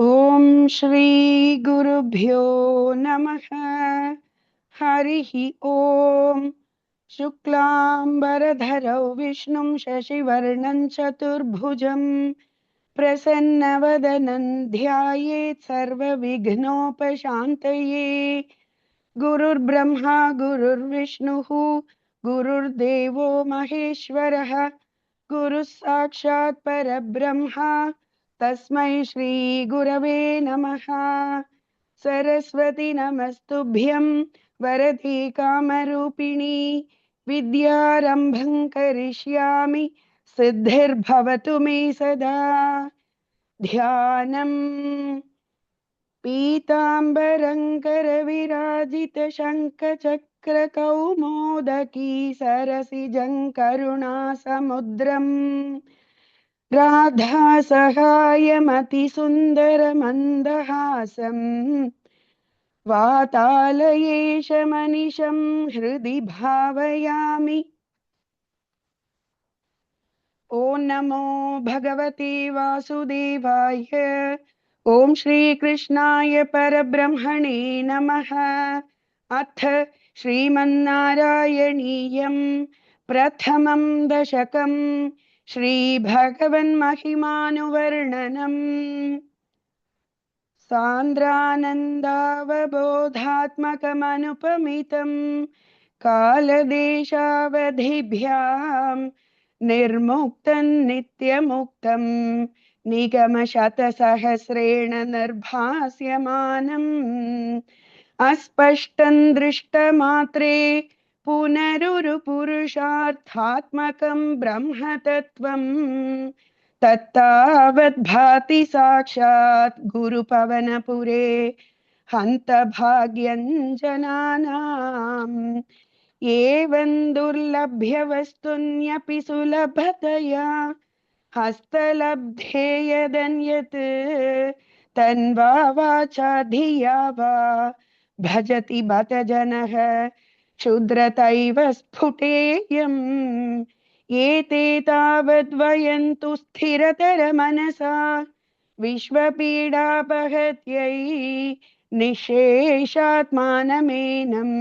ओम श्री गुरुभ्यो नमः। हरिः ओम। शुक्लांबरधरौ विष्णुं शशिवर्णं चतुर्भुजं प्रसन्नवदनं ध्यायेत् सर्वविघ्नोपशान्तये। गुरुर्ब्रह्मा गुरुर्विष्णुः गुरुर्देवो महेश्वरः गुरुः साक्षात् परब्रह्म तस्मै श्री गुरवे नमः। सरस्वती नमस्तुभ्यं वरदे कामरूपिणी विद्यारम्भं करिष्यामि सिद्धिर्भवतु मे सदा। ध्यानम् पीताम्बरं करविराजितशङ्खचक्रकौमोदकी सरसिजं करुणासमुद्रम् राधा सहायमतिसुन्दरमन्दहासम् वातालयेशमनिशं हृदि भावयामि। ॐ नमो भगवते वासुदेवाय। ॐ श्रीकृष्णाय परब्रह्मणे नमः। अथ श्रीमन्नारायणीयं प्रथमं दशकं श्रीभगवन्महिमानुवर्णनम्। सान्द्रानन्दावबोधात्मकमनुपमितं कालदेशावधिभ्यां निर्मुक्तं नित्यमुक्तं निगमशतसहस्रेण निर्भास्यमानम् अस्पष्टं दृष्टमात्रे पुनरुरुपुरुषार्थात्मकं ब्रह्मतत्त्वम् तत्तावद्भाति साक्षात् गुरुपवनपुरे हन्तभाग्यं जनानाम्। एवं दुर्लभ्य वस्तुन्यपि सुलभतया हस्तलब्धे यदन्यत् तन्वा वाचा धिया वा भजति बत जनः क्षुद्रतैव स्फुटेयम्। एते तावद्वयन्तु स्थिरतरमनसा विश्वपीडापहत्यै निःशेषात्मानमेनं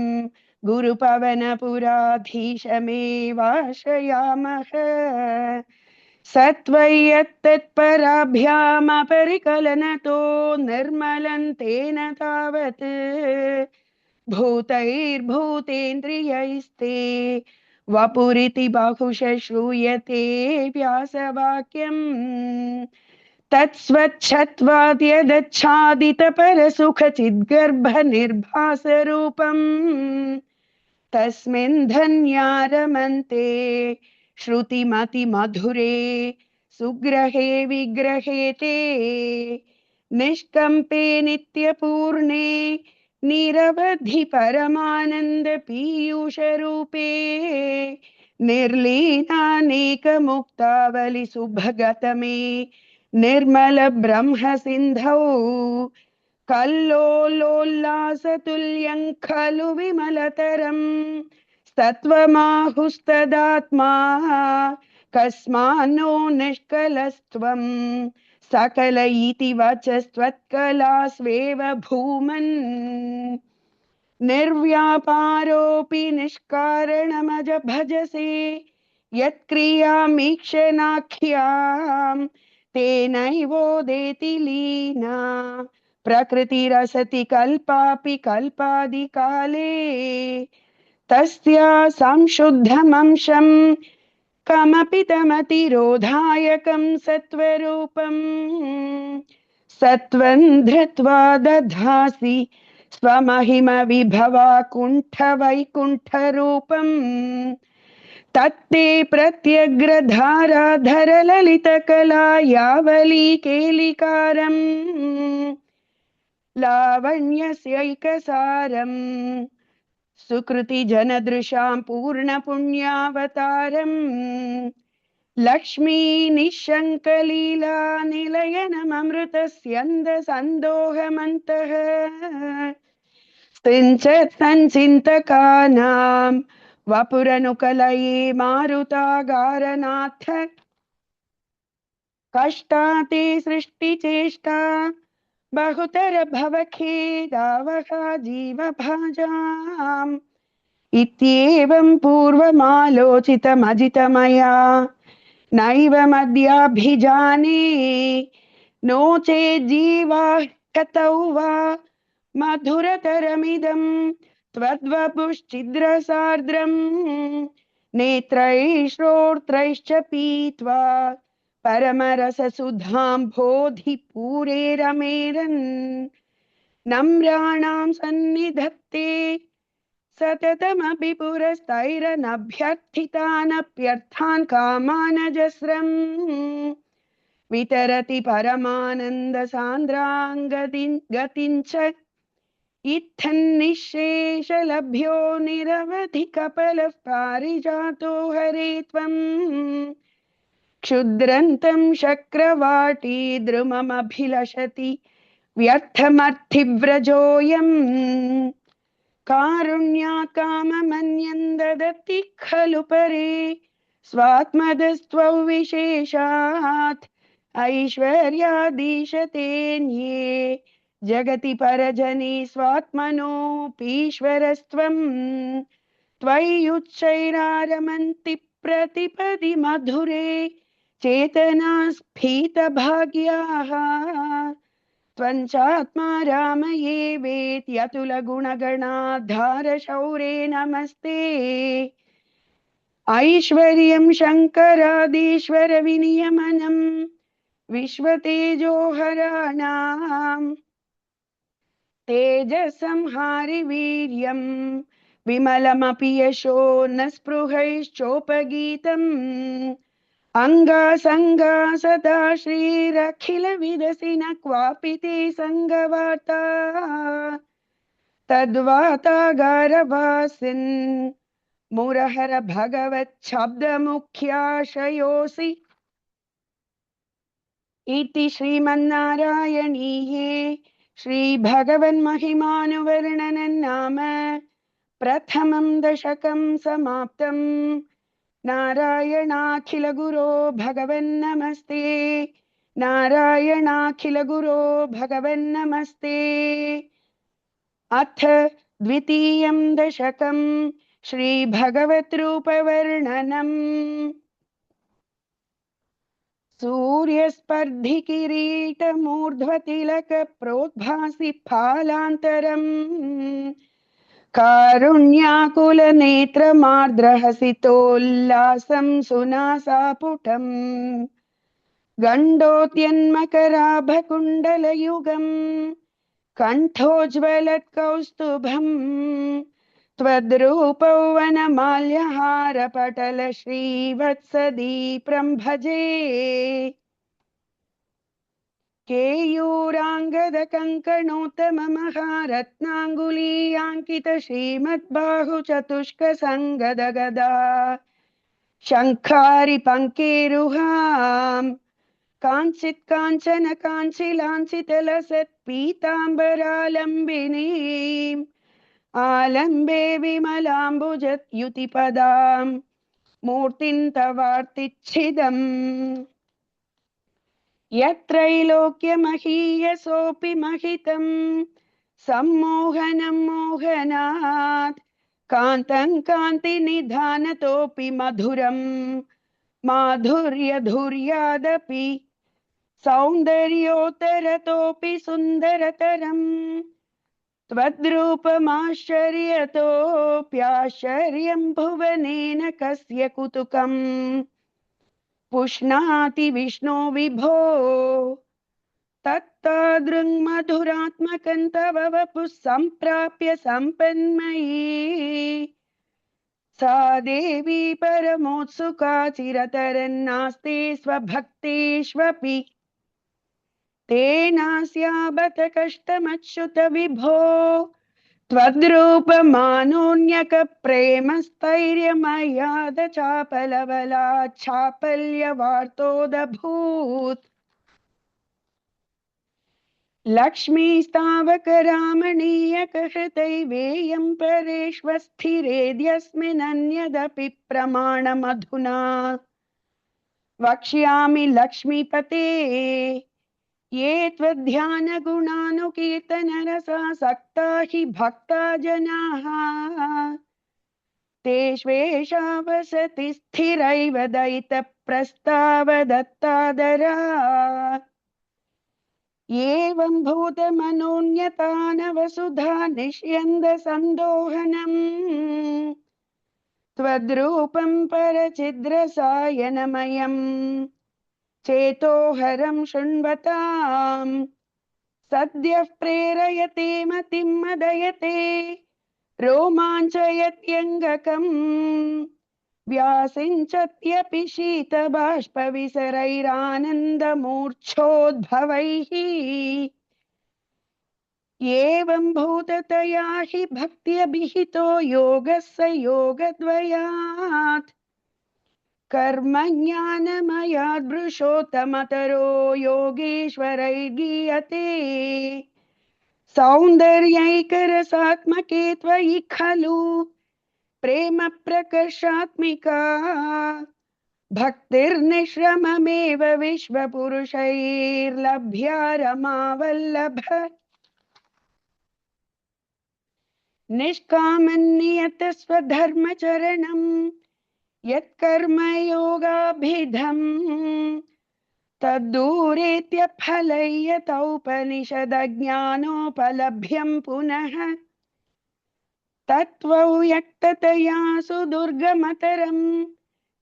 गुरुपवनपुराधीशमेवाश्रयामः। सत्त्वय्यत्तत्पराभ्यामपरिकलनतो निर्मलं तेन तावत् भूतैर्भूतेन्द्रियैस्ते वपुरिति बहुशः श्रूयते व्यासवाक्यम्। तत्स्वच्छत्वाद्यदच्छादितपरसुखचिद्गर्भनिर्भासरूपम् तस्मिन् धन्यारमन्ते श्रुतिमतिमधुरे सुग्रहे विग्रहे ते निष्कम्पे नित्यपूर्णे निरवधि परमानन्द पीयूषरूपे निर्लीनानेकमुक्तावलि सुभगतमे निर्मल ब्रह्म सिन्धौ कल्लोलोल्लासतुल्यं खलु विमलतरं सत्त्वमाहुस्तदात्मा कस्मान्नो निष्कलस्त्वं सकल इति वचस्त्वत्कलास्वेव भूमन् निर्व्यापारोऽपि निष्कारणमज भजसे यत्क्रियामीक्षणाख्यां तेनैवोदेति लीना प्रकृतिरसति कल्पापि कल्पादिकाले तस्या संशुद्धमंशं कमपि तमतिरोधायकं सत्वरूपम् सत्वं धृत्वा दधासि स्वमहिम विभवा कुण्ठ वैकुण्ठरूपम् तत्ते प्रत्यग्रधाराधर ललितकला यावली केलिकारम् लावण्यस्यैकसारम् सुकृति जनदृशां पूर्णपुण्यावतारम् लक्ष्मी निःशङ्कलीला निलयनममृतस्यन्द सन्दोहमन्तः सिञ्चत्तञ्चिन्तकानां वपुरनुकलये मारुतागारनाथ कष्टाते सृष्टिचेष्टा बहुतर भवखेदावहा जीवभाजाम् इत्येवं पूर्वमालोचितमजितमया नैवमद्याभिजाने नो चेज्जीवाः कतौ वा मधुरतरमिदं त्वद्वपुश्चिद्रसार्द्रम् नेत्रैः श्रोत्रैश्च पीत्वा परमरससुधां बोधिपूरे रमेरन् नम्राणां सन्निधत्ते सततमपि पुरस्तैरनभ्यर्थितानप्यर्थान् कामानजस्रम् वितरति परमानन्दसान्द्राङ्गतिञ्च इत्थन्निःशेषलभ्यो निरवधि कपलः पारिजातो हरे त्वम् क्षुद्रन्तं शक्रवाटी द्रुममभिलषति व्यर्थमर्थिव्रजोऽयम् कारुण्यात् काममन्यं ददति खलु परे स्वात्मदस्त्वौ विशेषात् ऐश्वर्यादीशतेऽन्ये जगति परजने स्वात्मनोऽपीश्वरस्त्वं त्वय्युच्चैरारमन्ति प्रतिपदि मधुरे चेतना स्फीतभाग्याः त्वञ्चात्मा रामये वेत्यतुलगुणगणाधारशौरे नमस्ते ऐश्वर्यं शङ्करादीश्वर विनियमनं विश्वतेजोहराणां तेजसंहारि वीर्यं विमलमपि यशो न स्पृहैश्चोपगीतम् अंगासंगा सदा श्रीरखिल विदसि न क्वापि ते संगवार्ता तद्वातागारवासिन् मुरहर भगवच्छब्दमुख्याशयोऽसि इति श्रीमन्नारायणीये श्रीभगवन्महिमानुवर्णनं नाम प्रथमं दशकं समाप्तम् नारायणाखिल गुरो भगवन्नमस्ते नारायणाखिल गुरो भगवन्नमस्ते अथ द्वितीयं दशकं श्रीभगवद्रूपवर्णनम् सूर्यस्पर्धि किरीटमूर्ध्वतिलक प्रोद्भासि फालान्तरम् कारुण्याकुल नेत्रमार्द्रहसितोल्लासं सुनासापुटम् गण्डोद्यन्मकराभकुण्डलयुगम् कण्ठोज्ज्वलत्कौस्तुभम् त्वद्रूपौवनमाल्यहारपटल श्रीवत्सदीप्रं भजे केयूराङ्गदकङ्कणोत्तममहारत्नाङ्गुलीयाङ्कित श्रीमद्बाहुचतुष्कसङ्गदगदा शङ्खारि पङ्केरुहां काञ्चित् काञ्चन काञ्चिलाञ्छितलसत्पीताम्बरालम्बिनीम् आलम्बे विमलाम्बुजयुतिपदां मूर्तिं तवार्तिच्छिदम् यत्रैलोक्यमहीयसोऽपि महितं सम्मोहनं मोहनात् कान्तं कान्तिनिधानतोऽपि मधुरं माधुर्यधुर्यादपि सौन्दर्योत्तरतोऽपि सुन्दरतरम् त्वद्रूपमाश्चर्यतोऽप्याश्चर्यं भुवनेन कस्य कुतुकम् पुष्णाति विष्णो विभो तत्तादृङ्मधुरात्मकं तव वपुः सम्प्राप्य सम्पन्मयी सा देवी परमोत्सुका चिरतरन्नास्ते स्वभक्तेष्वपि तेनास्याबत कष्टमच्युत विभो त्वद्रूपमानोऽन्यक प्रेमस्थैर्यमयाद चापलवलाच्छापल्यवार्तोदभूत् लक्ष्मीस्तावकरामणीयकहृतैवेयं परेष्वस्थिरेद्यस्मिन्नन्यदपि प्रमाणमधुना वक्ष्यामि लक्ष्मीपते ये त्वध्यानगुणानुकीर्तनरसासक्ता हि भक्ता जनाः तेष्वेषा वसति स्थिरैव दयितप्रस्तावदत्तादरा एवं भूतमनोन्यतानवसुधा निष्यन्द सन्दोहनम् त्वद्रूपं परचिद्रसायनमयम् चेतोहरं शृण्वताम् सद्यः प्रेरयते मतिं मदयते रोमाञ्चयत्यङ्गकम् व्यासिञ्चत्यपि शीतबाष्पविसरैरानन्दमूर्च्छोद्भवैः एवं भूततया हि भक्त्यभिहितो योगः स योगद्वयात् कर्मज्ञानमयादृशोत्तमतरो योगेश्वरैर्गीयते सौन्दर्यैकरसात्मके त्वयि खलु प्रेम प्रकर्षात्मिका भक्तिर्निश्रममेव विश्वपुरुषैर्लभ्या रमावल्लभ निष्कामन्नियतस्वधर्मचरणम् यत्कर्म योगाभिधम् तद्दूरेत्यफलय्यतौपनिषदज्ञानोपलभ्यं पुनः तत्त्वव्यक्ततया सुदुर्गमतरम्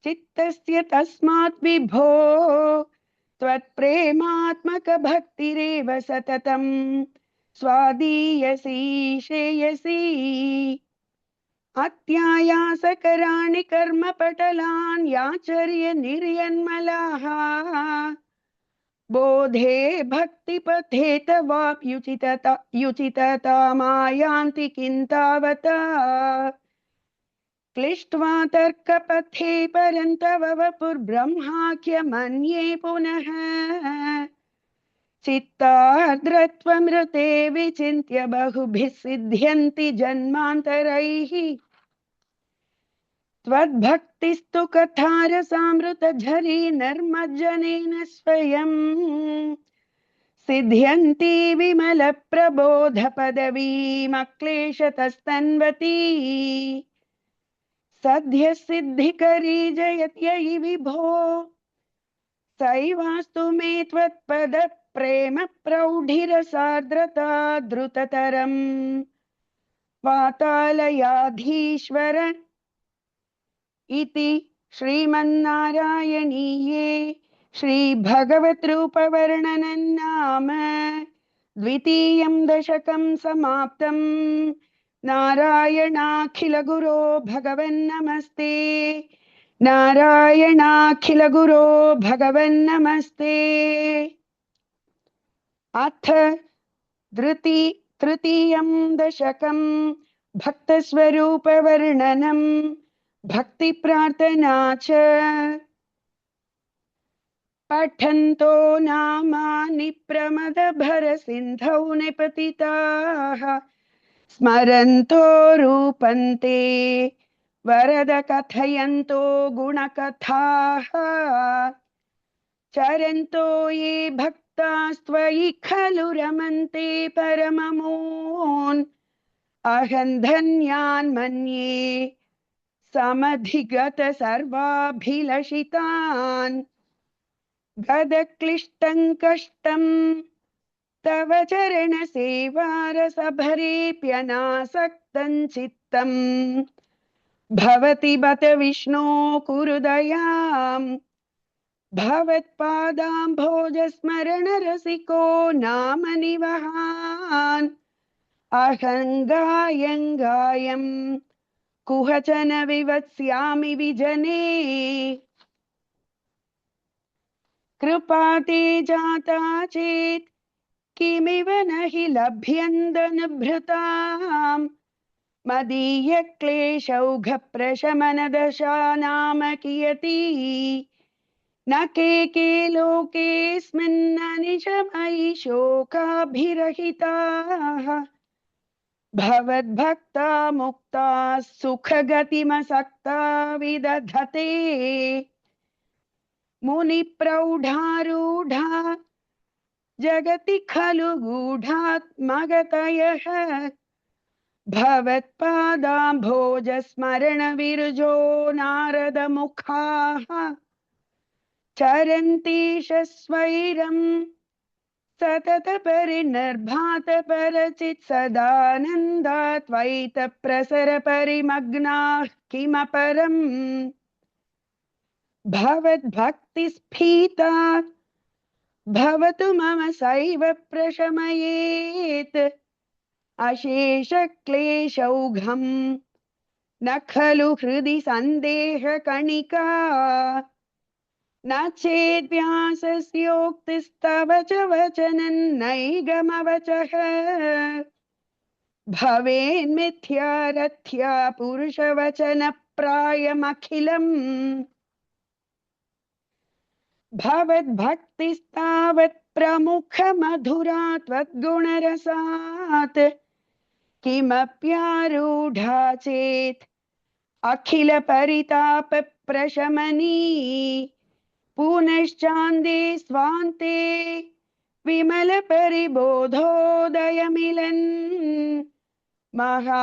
चित्तस्य तस्मात् विभो त्वत्प्रेमात्मकभक्तिरेव सततम् स्वादीयसी श्रेयसी अत्यायासकराणि कर्मपटलान् याचर्य निर्यन्मलाः बोधे भक्तिपथे तवाप्युचिततामायान्ति किन्तावता क्लिष्ट्वा तर्कपथे परन्तव वपुर्ब्रह्माख्यमन्ये पुनः चित्तार्द्रत्वमृते विचिन्त्य बहुभिः सिद्ध्यन्ति जन्मान्तरैः त्वद्भक्तिस्तु कथारसामृतझरी नर्मज्जनेन स्वयं सिद्ध्यन्ति विमलप्रबोधपदवीमक्लेशतस्तन्वती सद्यः सिद्धिकरी जयत्ययि विभो सैवास्तु मे त्वत्पद प्रेम प्रौढिरसार्द्रता द्रुततरम् वातालयाधीश्वर इति श्रीमन्नारायणीये श्रीभगवद्रूपवर्णनं नाम द्वितीयं दशकं समाप्तम् नारायणाखिलगुरो भगवन्नमस्ते नारायणाखिलगुरो भगवन्नमस्ते। अथ तृतीयं दशकं भक्तस्वरूपवर्णनं भक्तिप्रार्थना च पठन्तो नामानि प्रमदभरसिन्धौ निपतिताः स्मरन्तो रूपन्ते वरद कथयन्तो गुणकथाः चरन्तो ये भक्तास्त्वयि खलु रमन्ते परममून् अहं धन्यान् मन्ये समधिगत सर्वाभिलषितान् गदक्लिष्टं कष्टं तव चरण सेवारसभरेऽप्यनासक्तं चित्तं भवति बत विष्णो कुरु दयाम् भवत्पादाम्भोजस्मरणरसिको नाम निवहान् अहं गायं कुहचन विवत्स्यामि विजने कृपा ते जाता चेत् किमिव न हि लभ्यन्दनुभृताम् मदीय क्लेशौघप्रशमनदशा नाम कियती न के लोकेऽस्मिन्ननिशमयि शोकाभिरहिताः भवद्भक्ता मुक्ता सुखगतिमसक्ता विदधते मुनिप्रौढारूढा जगति खलु गूढात्मगतयः भवत्पादाम्भोजस्मरणविरजो नारदमुखाः चरन्तीश स्वैरम् सततपरिनिर्भात परचित् सदानन्दात्वैतप्रसर परिमग्नाः किमपरम् भवद्भक्तिस्फीता भवतु मम सैव प्रशमयेत् अशेषक्लेशौघम् न खलु हृदि सन्देहकणिका न चेद्व्यासस्योक्तिस्तव च वचनन्नैगमवचः भवेन्मिथ्यारथ्या पुरुषवचनप्रायमखिलम् भवद्भक्तिस्तावत् प्रमुखमधुरा त्वद्गुणरसात् किमप्यारूढा चेत् अखिल परिताप प्रशमनी पुनश्चान्दे स्वान्ते विमल परिबोधोदयमिलन् महानन्दात्वैतं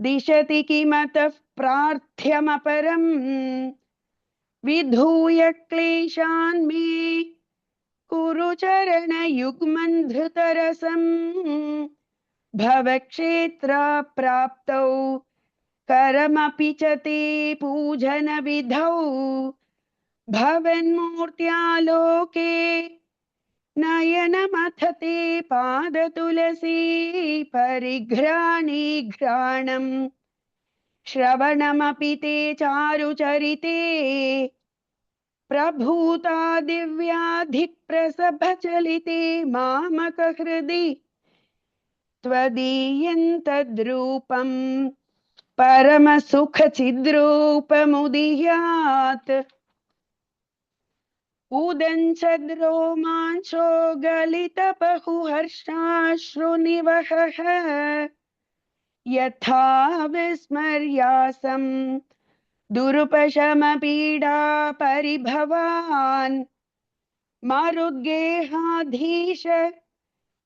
दिशति किमतः प्रार्थ्यमपरम् विधूय क्लेशान् मे कुरु चरणयुग्मन् धृतरसम् भवक्षेत्राप्राप्तौ करमपि च ते पूजनविधौ भवन्मूर्त्यालोके नयनमथ ते पादतुलसी परिघ्राणीघ्राणम् श्रवणमपि ते चारुचरिते प्रभूता दिव्याधिप्रसभचलिते मामकहृदि त्वदीयन्तद्रूपम् परमसुखचिद्रूपमुदीयात् उदञ्चद्रोमाञ्चो गलितबहुहर्षाश्रुनिवहः यथा विस्मर्यासम् दुरुपशमपीडा परिभवान् मरुद्गेहाधीश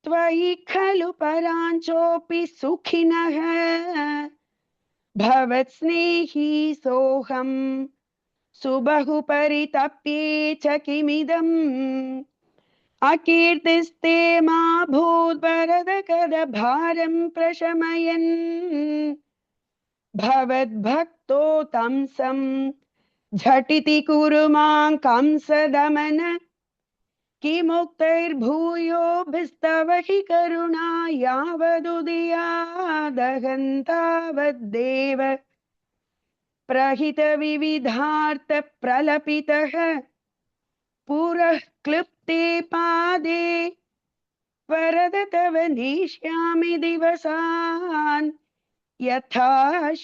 त्वयि खलु पराञ्चोऽपि सुखिनः भवत्स्नेही सोऽहम् सुबहु परितप्ये च किमिदम् अकीर्तिस्ते मा भूद्वरद कद भारं प्रशमयन् भवद्भक्तो तंसं झटिति कुरु मां कंसदमन किमुक्तैर्भूयोभिस्तव हि करुणा यावदुदयादहन्तावद्देव प्रहित विविधार्थ प्रलपितः पुरः क्लृप्ते पादे वरद तव नेष्यामि दिवसान् यथा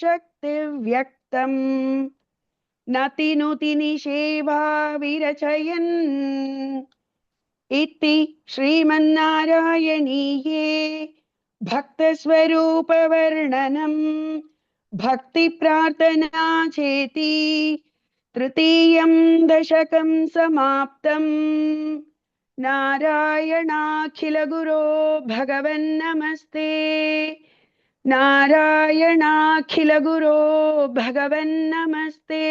शक्ति व्यक्तम् नतिनुति निषेवा विरचयन् इति श्रीमन्नारायणीये भक्तस्वरूप वर्णनम् भक्ति प्रार्थना चेति तृतीयं दशकं समाप्तम् नारायणाखिल गुरो भगवन्नमस्ते नारायणाखिल गुरो भगवन्नमस्ते।